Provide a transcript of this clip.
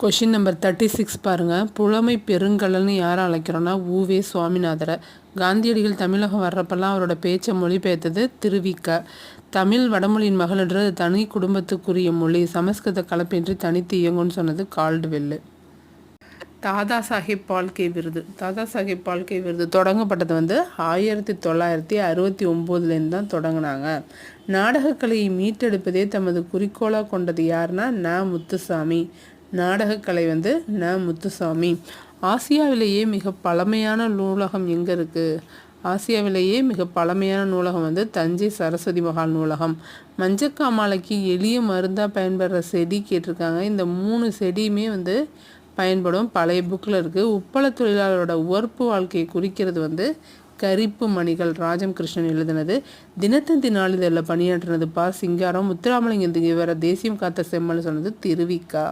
Question number 36 பாருங்கள். புலமை பெருங்கடல்னு யாரை அழைக்கிறோன்னா உவே சுவாமிநாதரை. காந்தியடிகள் தமிழகம் வர்றப்பெல்லாம் அவரோட பேச்சை மொழிபெயர்த்தது திருவிக. தமிழ் வடமொழியின் மகள்ன்றது தனி குடும்பத்துக்குரிய மொழி, சமஸ்கிருத கலப்பின்றி தனித்து இயங்கும்னு சொன்னது கால்டுவெல்லு. தாதா சாஹேப் பால்கே விருது. தாதா சாஹேப் பால்கே விருது தொடங்கப்பட்டது 1969 தான் தொடங்கினாங்க. நாடகக்கலையை மீட்டெடுப்பதே தமது குறிக்கோளாக கொண்டது யாருன்னா முத்துசாமி. நாடகக்கலை முத்துசாமி. ஆசியாவிலேயே மிக பழமையான நூலகம் எங்கே இருக்குது? ஆசியாவிலேயே மிக பழமையான நூலகம் தஞ்சை சரஸ்வதி மகால் நூலகம். மஞ்சக்காமாலைக்கு எளிய மருந்தாக பயன்படுற செடி கேட்டிருக்காங்க. இந்த 3 செடியுமே பயன்படும். பழைய புக்கில் இருக்குது. உப்பள தொழிலாளரோட உவர்ப்பு வாழ்க்கையை குறிக்கிறது கரிப்பு மணிகள். ராஜம் கிருஷ்ணன் எழுதினது. தினத்தந்தி நாளிதழில் பணியாற்றினது சிங்காரம். முத்துராமலிங்கத்துக்கு இவர தேசியம் காத்த செம்மல் சொன்னது திருவிக்கா.